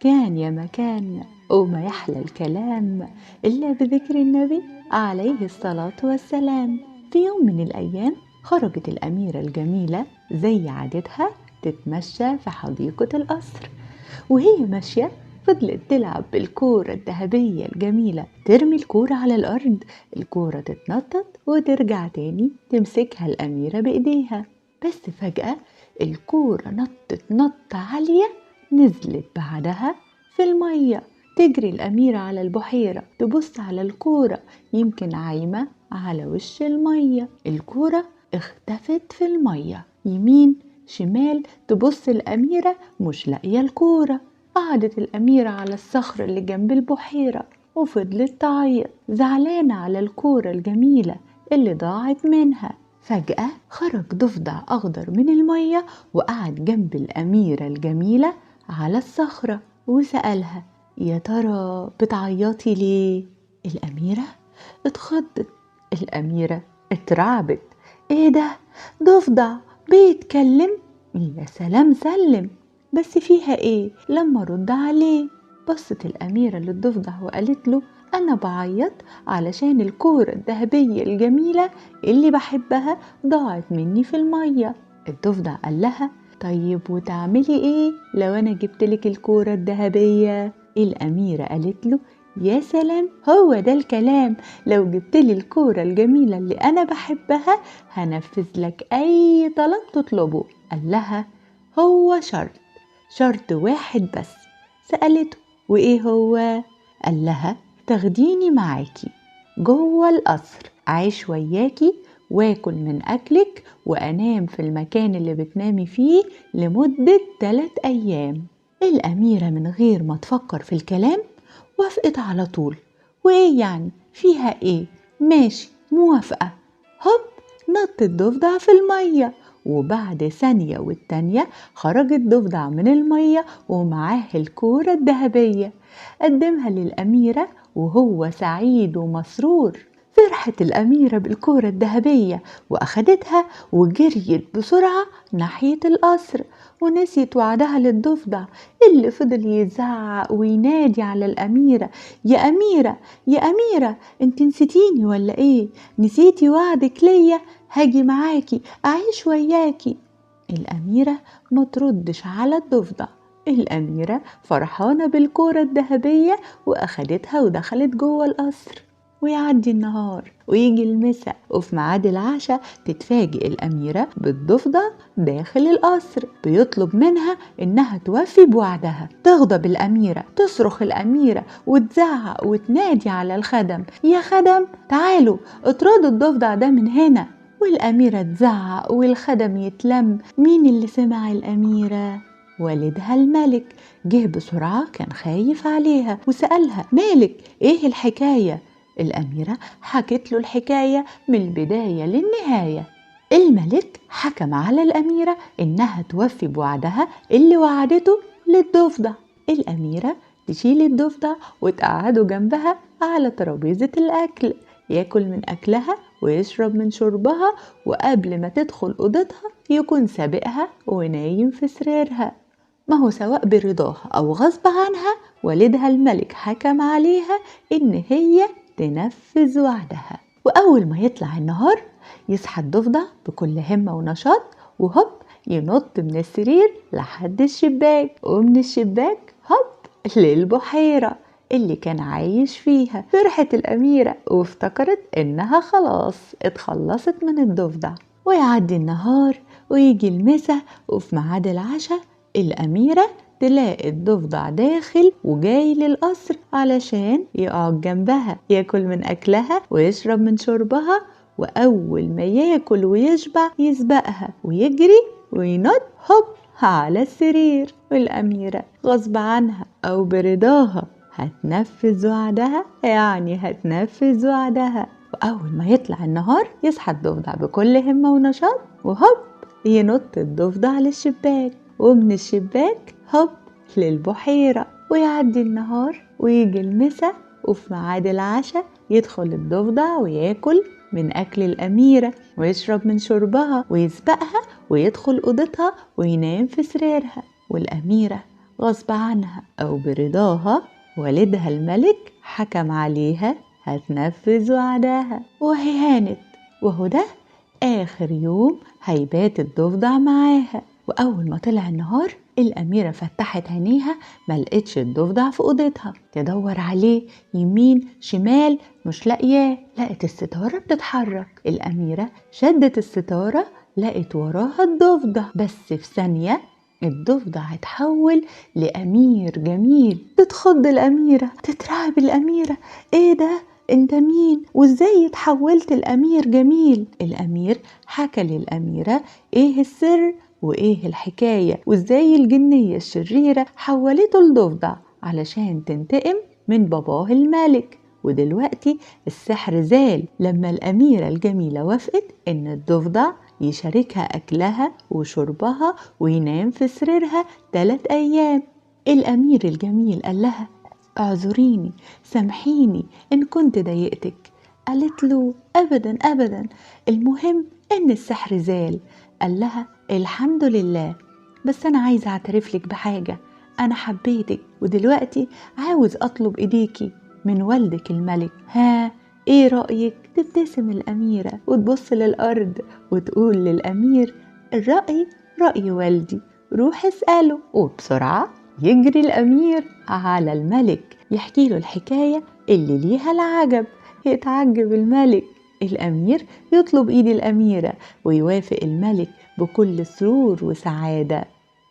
كان يا مكان وما يحلى الكلام إلا بذكر النبي عليه الصلاة والسلام. في يوم من الأيام خرجت الأميرة الجميلة زي عادتها تتمشى في حديقة القصر، وهي ماشية فضلت تلعب بالكورة الذهبية الجميلة، ترمي الكورة على الأرض، الكورة تتنطط وترجع تاني تمسكها الأميرة بإيديها. بس فجأة الكورة نطت نطة عالية، نزلت بعدها في المية. تجري الأميرة على البحيرة تبص على الكورة، يمكن عايمة على وش المية. الكورة اختفت في المية، يمين شمال تبص الأميرة مش لاقية الكورة. قعدت الأميرة على الصخر اللي جنب البحيرة وفضلت تعيط زعلانة على الكورة الجميلة اللي ضاعت منها. فجأة خرج ضفدع أخضر من المية وقعد جنب الأميرة الجميلة على الصخرة وسألها: يا ترى بتعيطي ليه؟ الأميرة اتخضت، الأميرة اترعبت. ايه ده؟ ضفدع بيتكلم؟ يا سلام سلم، بس فيها ايه لما رد عليه؟ بصت الأميرة للضفدع وقالت له: أنا بعيط علشان الكورة الذهبية الجميلة اللي بحبها ضاعت مني في المية. الضفدع قال لها: طيب وتعملي ايه لو أنا جبتلك الكورة الذهبية؟ الأميرة قالت له: يا سلام، هو ده الكلام، لو جبتلي الكورة الجميلة اللي أنا بحبها هنفذ لك أي طلب تطلبه. قال لها: هو شرط واحد بس. سألته: وإيه هو؟ قال لها: تاخديني معاكي جوه القصر، عايش وياكي واكل من أكلك وأنام في المكان اللي بتنامي فيه لمدة 3 أيام. الأميرة من غير ما تفكر في الكلام وافقت على طول. وإيه يعني؟ فيها إيه؟ ماشي موافقة. هوب، نط الضفدع في المية، وبعد ثانية والتانية خرج الضفدع من المية ومعاه الكورة الذهبية. قدمها للأميرة وهو سعيد ومسرور. فرحت الأميرة بالكورة الذهبية وأخدتها وجريت بسرعة ناحية القصر، ونسيت وعدها للضفدع اللي فضل يزعق وينادي على الأميرة: يا أميرة يا أميرة، انت نسيتيني ولا ايه؟ نسيتي وعدك ليا؟ هاجي معاكي أعيش وياكي. الأميرة ما تردش على الضفدع. الأميرة فرحانة بالكورة الذهبية وأخدتها ودخلت جوه القصر. ويعدي النهار ويجي المساء، وفي ميعاد العشاء تتفاجئ الأميرة بالضفدع داخل القصر بيطلب منها إنها توفي بوعدها. تغضب الأميرة، تصرخ الأميرة وتزعق وتنادي على الخدم: يا خدم تعالوا اطردوا الضفدع ده من هنا. والأميرة تزعق والخدم يتلم. مين اللي سمع الأميرة؟ والدها الملك. جه بسرعة، كان خايف عليها وسألها: مالك؟ ايه الحكاية؟ الأميرة حكت له الحكاية من البداية للنهاية. الملك حكم على الأميرة إنها توفي بوعدها اللي وعدته للضفدع. الأميرة تشيل الضفدع وتقعده جنبها على ترابيزة الأكل، ياكل من أكلها ويشرب من شربها، وقبل ما تدخل أوضتها يكون سابقها ونايم في سريرها. ما هو سواء برضاها أو غصب عنها، والدها الملك حكم عليها إن هي تنفذ وعدها. وأول ما يطلع النهار يصحى الضفدع بكل همة ونشاط، وهوب ينط من السرير لحد الشباك، ومن الشباك هوب للبحيرة اللي كان عايش فيها. فرحت الأميرة وافتكرت إنها خلاص اتخلصت من الضفدع. ويعدي النهار ويجي المساء، وفي ميعاد العشاء الأميرة تلاقي الضفدع داخل وجاي للقصر علشان يقعد جنبها، ياكل من أكلها ويشرب من شربها، وأول ما ياكل ويشبع يسبقها ويجري وينط هوب على السرير. والأميرة غصب عنها أو برضاها هتنفذ وعدها، يعني هتنفذ وعدها. وأول ما يطلع النهار يصحى الضفدع بكل همة ونشاط، وهوب ينط الضفدع للشباك، ومن الشباك هوب للبحيرة. ويعدي النهار ويجي المساء، وفي ميعاد العشاء يدخل الضفدع وياكل من أكل الأميرة ويشرب من شربها ويسبقها ويدخل أوضتها وينام في سريرها. والأميرة غصب عنها أو برضاها والدها الملك حكم عليها هتنفذ وعدها، وهي هانت. وهو ده آخر يوم هيبات الضفدع معاها. وأول ما طلع النهار الأميرة فتحت عينيها، ملقتش الضفدع في أوضتها، تدور عليه يمين شمال مش لاقياه. لقت الستارة بتتحرك، الأميرة شدت الستارة لقت وراها الضفدع، بس في ثانية الضفدع اتحول لأمير جميل. تتخض الأميرة، تترعب الأميرة، ايه ده؟ انت مين؟ وازاي اتحولت الأمير جميل؟ الأمير حكى للأميرة ايه السر وايه الحكاية، وازاي الجنية الشريرة حولته لضفدع علشان تنتقم من باباه الملك. ودلوقتي السحر زال لما الأميرة الجميلة وافقت إن الضفدع يشاركها أكلها وشربها وينام في سريرها 3 أيام. الأمير الجميل قال لها اعذريني، سامحيني إن كنت ضايقتك. قالت له أبدا أبدا، المهم إن السحر زال. قال لها الحمد لله، بس أنا عايزة أعترف لك بحاجة، أنا حبيتك ودلوقتي عاوز أطلب إيديكي من والدك الملك. ها إيه رأيك؟ تبتسم الأميرة وتبص للأرض وتقول للأمير الرأي رأي والدي، روح اسأله. وبسرعة يجري الأمير على الملك يحكي له الحكاية اللي ليها العجب. يتعجب الملك، الأمير يطلب إيد الأميرة ويوافق الملك بكل سرور وسعادة.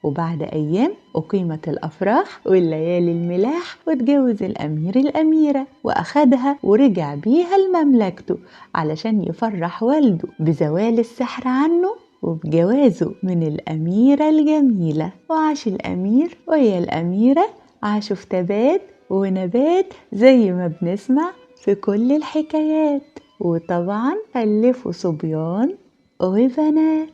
وبعد أيام أقيمت الأفراح والليالي الملاح، واتجوز الأمير الأميرة وأخدها ورجع بيها لمملكته علشان يفرح والده بزوال السحر عنه وبجوازه من الأميرة الجميلة. وعاش الأمير ويا الأميرة عاشوا في تبات ونبات زي ما بنسمع في كل الحكايات، وطبعا خلفوا صبيان وبنات.